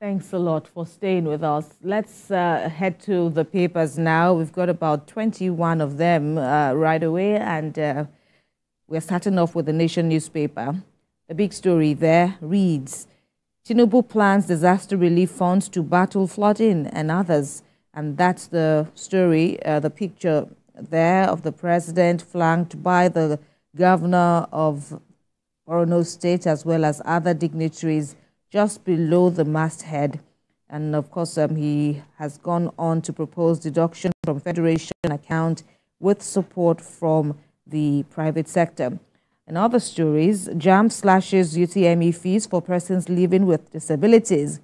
Thanks a lot for staying with us. Let's head to the papers now. We've got about 21 of them right away, and we're starting off with the Nation newspaper. The big story there reads, Tinubu plans disaster relief funds to battle flooding and others. And that's the story, the picture there of the president flanked by the governor of Borno State as well as other dignitaries just below the masthead. And of course, he has gone on to propose deduction from Federation account with support from the private sector. In other stories, JAMB slashes UTME fees for persons living with disabilities.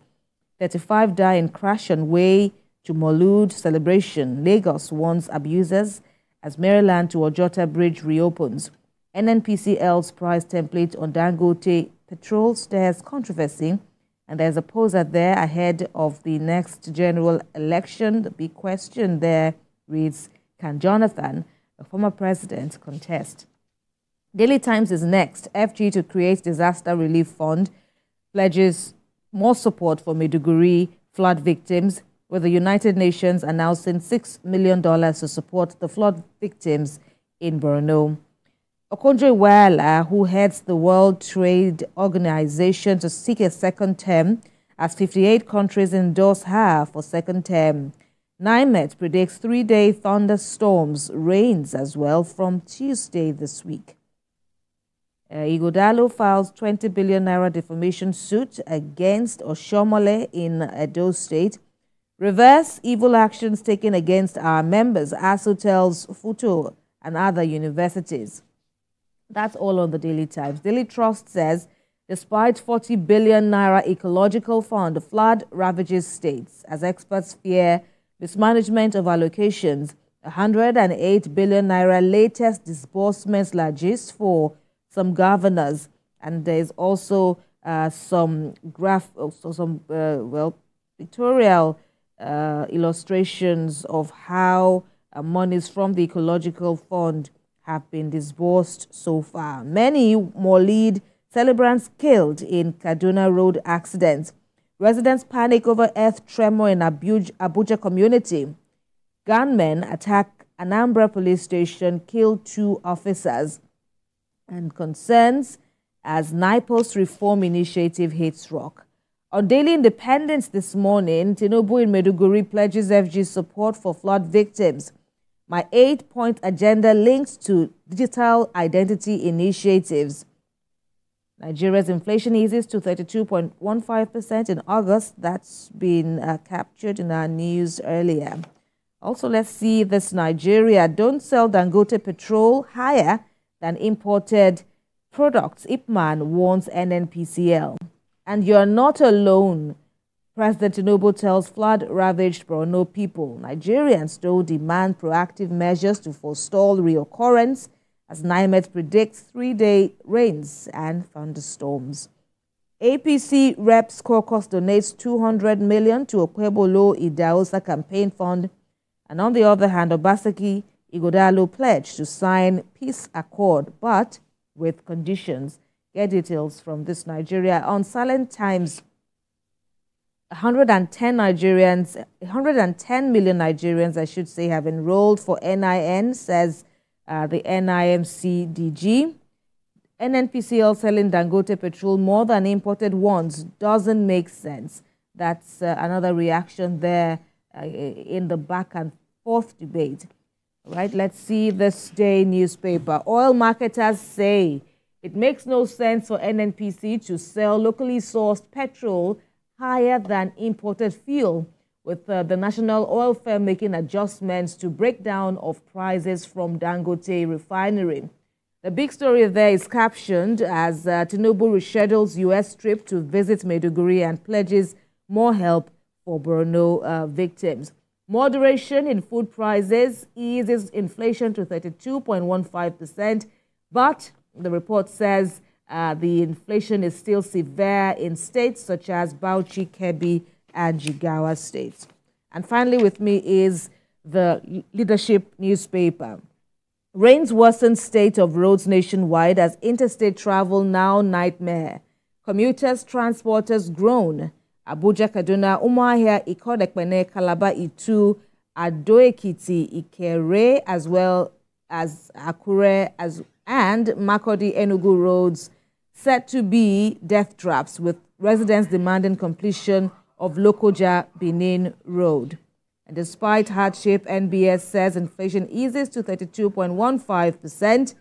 35 die in crash on way to Maulud celebration. Lagos warns abusers as Maryland to Ojota Bridge reopens. NNPCL's price template on Dangote petrol stirs controversy, and there's a poser there ahead of the next general election. The big question there reads, can Jonathan, a former president, contest? Daily Times is next. FG to create disaster relief fund pledges more support for Maiduguri flood victims, with the United Nations announcing $6 million to support the flood victims in Borno. Okonjo-Iweala, who heads the World Trade Organization, to seek a second term as 58 countries endorse her for second term. NIMET predicts 3-day thunderstorms, rains as well from Tuesday this week. Ighodalo files 20 billion naira defamation suit against Oshomole in Edo State. Reverse evil actions taken against our members, ASU tells Futo and other universities. That's all on the Daily Times. Daily Trust says, despite 40 billion naira ecological fund, flood ravages states as experts fear mismanagement of allocations. 108 billion naira latest disbursements largest for some governors, and there's also some pictorial illustrations of how monies from the ecological fund have been disbursed so far. Many Maulid celebrants killed in Kaduna road accidents. Residents panic over earth tremor in Abuja community. Gunmen attack Anambra police station, kill 2 officers. And concerns as NIPOS reform initiative hits rock. On Daily Independence this morning, Tinubu in Maiduguri pledges FG support for flood victims. My 8-point agenda linked to digital identity initiatives. Nigeria's inflation eases to 32.15% in August. That's been captured in our news earlier. Also, let's see this. Nigeria, don't sell Dangote petrol higher than imported products. Ipman warns NNPCL. And you're not alone. President Tinubu tells flood-ravaged Borno people. Nigerians though demand proactive measures to forestall reoccurrence as NIMET predicts 3-day rains and thunderstorms. APC Reps Caucus donates 200 million to Okwebolo Idahosa campaign fund. And on the other hand, Obaseki Ighodalo pledged to sign peace accord, but with conditions. Get details from this. Nigeria on Silent Times. 110 million Nigerians, I should say, have enrolled for NIN, says the NIMC DG. NNPCL selling Dangote petrol more than imported ones doesn't make sense. That's another reaction there in the back and forth debate. Right, let's see this day newspaper. Oil marketers say it makes no sense for NNPC to sell locally sourced petrol higher than imported fuel, with the national oil firm making adjustments to breakdown of prices from Dangote refinery. The big story there is captioned as Tinubu reschedules U.S. trip to visit Maiduguri and pledges more help for Borno victims. Moderation in food prices eases inflation to 32.15%, but the report says the inflation is still severe in states such as Bauchi, Kebbi, and Jigawa states. And finally with me is the Leadership newspaper. Rains worsen state of roads nationwide as interstate travel now nightmare. Commuters, transporters groan Abuja, Kaduna, Umuahia, Ikorekpene, Calabar, Itu, Ado-Ekiti, Ikere, as well as Akure, and Makurdi Enugu roads set to be death traps, with residents demanding completion of Lokoja Benin Road. And despite hardship, NBS says inflation eases to 32.15%.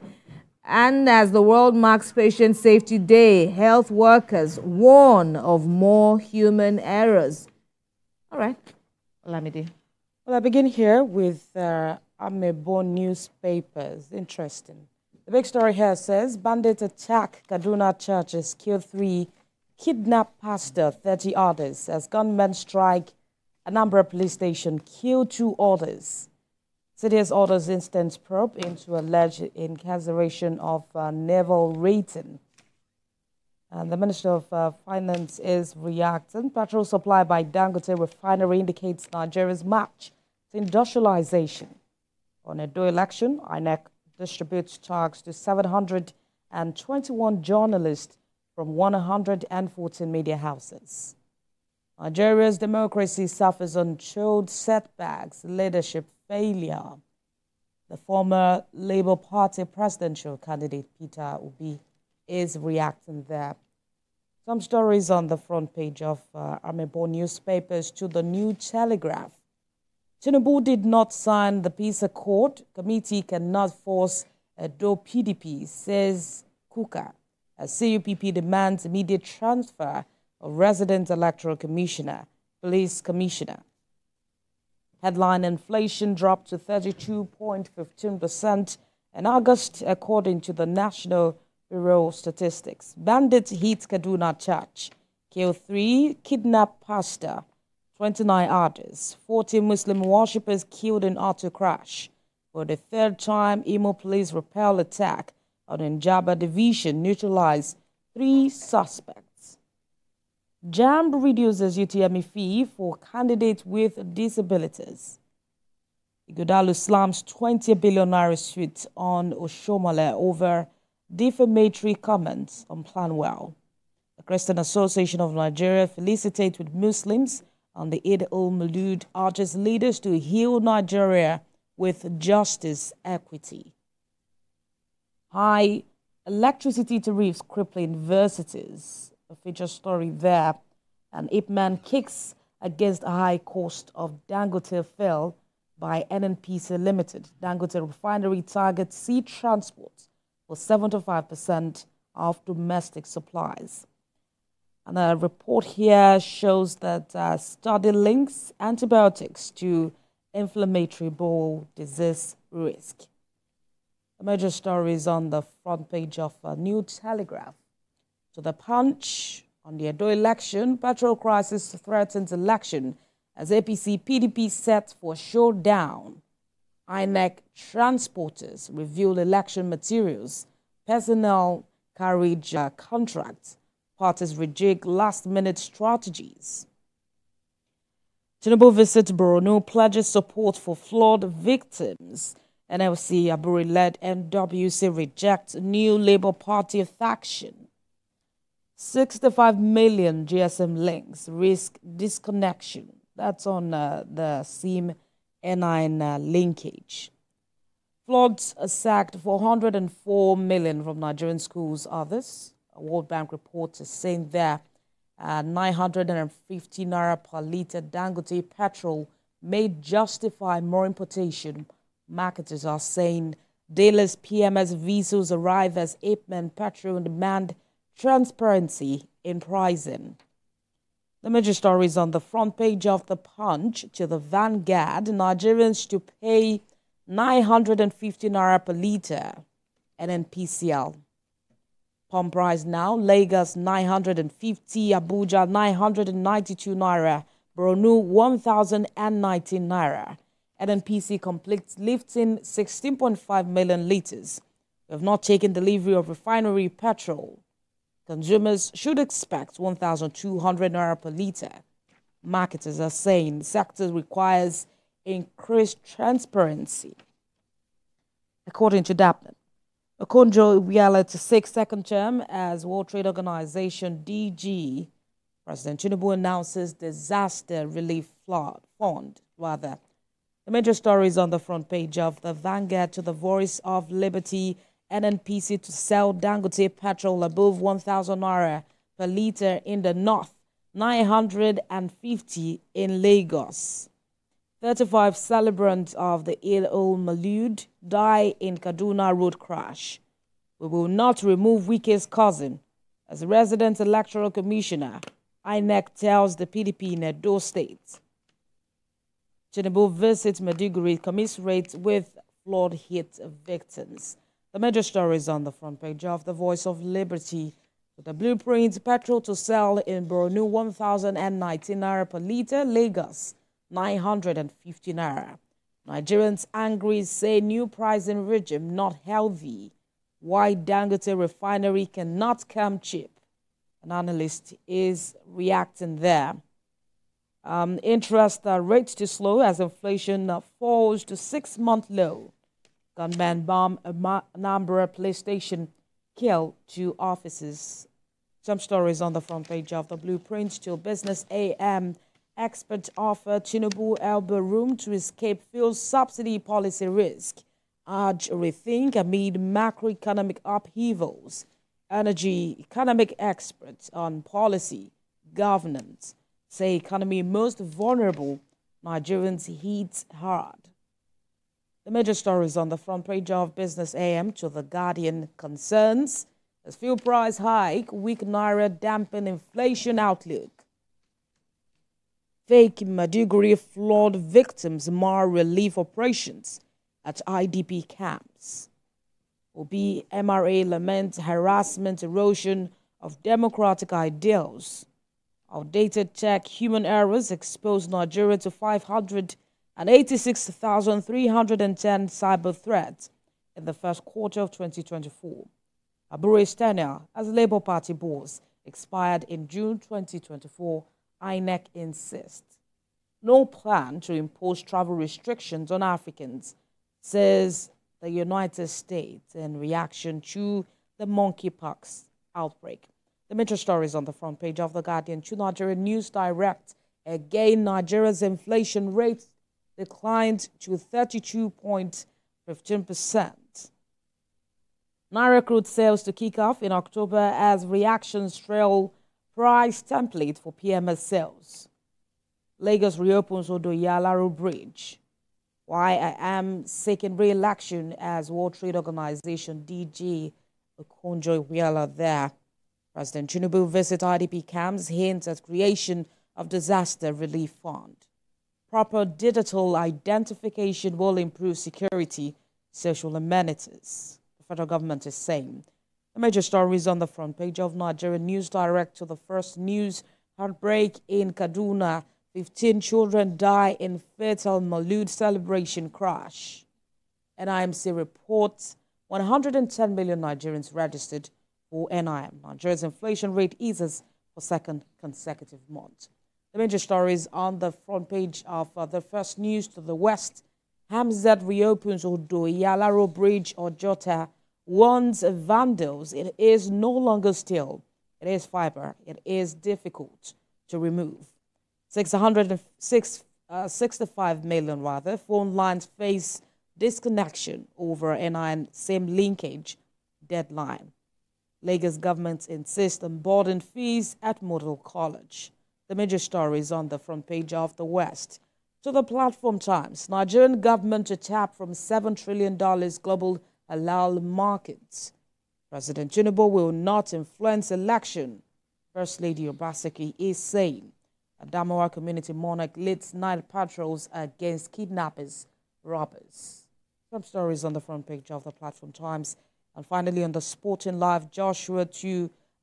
And as the world marks Patient Safety Day, health workers warn of more human errors. All right, Olamide. Well, I begin here with Amebo newspapers. Interesting. The big story here says, bandits attack Kaduna churches, kill 3, kidnap pastor, 30 others. As gunmen strike Anambra police station, kill 2 others. CDS orders instant probe into alleged incarceration of naval rating. And the Minister of Finance is reacting. Petrol supply by Dangote refinery indicates Nigeria's march to industrialization. On Edo election, INEC distributes tags to 721 journalists from 114 media houses. Nigeria's democracy suffers untold setbacks, leadership failure. The former Labour Party presidential candidate Peter Obi is reacting there. Some stories on the front page of Amebo newspapers to the New Telegraph. Tinubu did not sign the peace accord. Committee cannot force Edo PDP, says Kuka, as CUPP demands immediate transfer of resident electoral commissioner, police commissioner. Headline: inflation dropped to 32.15% in August, according to the National Bureau of Statistics. Bandits hit Kaduna church, kill 3, kidnap pastor, 29 others. 40 Muslim worshippers killed in auto crash. For the 3rd time, Imo police repel attack on Njaba division, neutralize 3 suspects. JAMB reduces UTME fee for candidates with disabilities. Ighodalo slams 20 billion naira suit on Oshomole over defamatory comments on Planwell. The Christian Association of Nigeria felicitates with Muslims on the Eid al-Maulud, urges leaders to heal Nigeria with justice, equity. High electricity tariffs cripple universities. A feature story there. And Ipman kicks against a high cost of Dangote fell by NNPC Limited. Dangote refinery targets sea transport for 75% of domestic supplies. And a report here shows that study links antibiotics to inflammatory bowel disease risk. The major stories on the front page of New Telegraph. To the Punch, on the Edo election, petrol crisis threatens election as APC PDP set for showdown. INEC transporters reveal election materials, personnel carriage contracts, parties rejig last-minute strategies. Tinubu visits Borno, pledges support for flood victims. NLC Aburi-led NWC rejects new Labour Party faction. 65 million GSM links risk disconnection. That's on the SIM N9 linkage. Floods sacked 404 million from Nigerian schools. Others, a World Bank report is saying there 950 naira per litre Dangote petrol may justify more importation. Marketers are saying dealers PMS vessels arrive as Ipman petrol demand transparency in pricing. The major stories on the front page of the Punch to the Vanguard. Nigerians to pay 950 naira per litre NNPCL. Pump price now, Lagos 950, Abuja 992 naira, Borno 1,019 naira. NNPC completes lifting 16.5 million litres. We have not taken delivery of refinery petrol. Consumers should expect 1,200 naira per litre. Marketers are saying the sector requires increased transparency. According to Dapman, Okonjo-Iweala to seek second term as World Trade Organization DG President Tinubu announces disaster relief fund. The major stories on the front page of the Vanguard. To the Voice of Liberty, NNPC to sell Dangote petrol above 1,000 naira per litre in the north, 950 in Lagos. 35 celebrants of the Eid-ul-Maulud die in Kaduna road crash. We will not remove Wike's cousin. As a resident electoral commissioner, INEC tells the PDP in Edo State. Tinubu visits Maiduguri, commiserate with flood-hit victims. The major stories on the front page of the Voice of Liberty. With the blueprint, petrol to sell in Borno 1,019 naira per litre, Lagos 950 naira. Nigerians angry say new pricing regime not healthy. Why Dangote refinery cannot come cheap. An analyst is reacting there. Interest rates to slow as inflation falls to 6-month low. Gunman bomb Anambra police station, kill 2 officers. Some stories on the front page of the blueprint. To Business AM, experts offer Tinubu elbow room to escape fuel subsidy policy risk. Urge rethink amid macroeconomic upheavals. Energy economic experts on policy governance say economy most vulnerable. Nigerians hit hard. The major stories on the front page of Business AM. To the Guardian, concerns as fuel price hike, weak naira dampen inflation outlook. Fake Maiduguri flood victims mar relief operations at IDP camps. Obi MRA laments harassment, erosion of democratic ideals. Outdated tech human errors expose Nigeria to 586,310 cyber threats in the first quarter of 2024. Abure's tenure as Labour Party boss expired in June 2024, INEC insists. No plan to impose travel restrictions on Africans, says the United States in reaction to the monkeypox outbreak. The major stories on the front page of The Guardian. To Nigerian News Direct, again, Nigeria's inflation rate declined to 32.15%. Naira crude sales to kick off in October as reactions trail price template for PMS sales. Lagos reopens Odo-Yalaro Bridge. Why I am seeking re-election as World Trade Organization DG Okonjo-Iweala there. President Tinubu visit IDP camps, hints at creation of disaster relief fund. Proper digital identification will improve security, social amenities. The federal government is saying. The major stories on the front page of Nigerian News Direct. To the first news, heartbreak in Kaduna. 15 children die in fatal Maulud celebration crash. NIMC reports 110 million Nigerians registered for NIM. Nigeria's inflation rate eases for second consecutive month. The major stories on the front page of the first news. To the west, Hamzat reopens Odo-Yalaro Bridge or Jota, warns vandals it is no longer steel. It is fiber. It is difficult to remove. 65 million phone lines face disconnection over NIN SIM linkage deadline. Lagos government insists on boarding fees at Model College. The major stories on the front page of the West. To the Platform Times, Nigerian government to tap from $7 trillion global halal markets. President Tinubu will not influence election. First Lady Obaseki is saying. Adamawa Community Monarch leads night patrols against kidnappers, robbers. Some stories on the front page of the Platform Times. And finally, on the Sporting Life, Joshua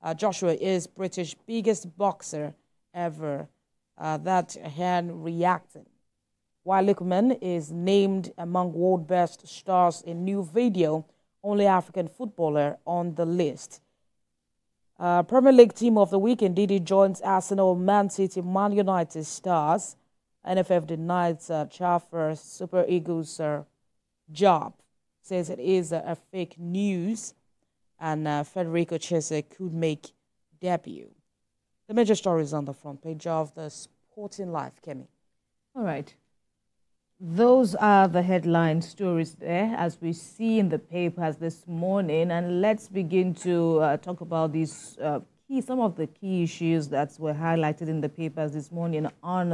is British biggest boxer ever. That hand reacting. While Lukeman is named among world best stars in new video, only African footballer on the list. Premier League Team of the Week, Ndidi joins Arsenal, Man City, Man United stars. NFF denies Chaffer Super Eagles job. Says it is a fake news. And Federico Chiesa could make debut. The major stories on the front page of the Sporting Life, Kemi. All right. Those are the headline stories there as we see in the papers this morning. And let's begin to talk about these some of the key issues that were highlighted in the papers this morning on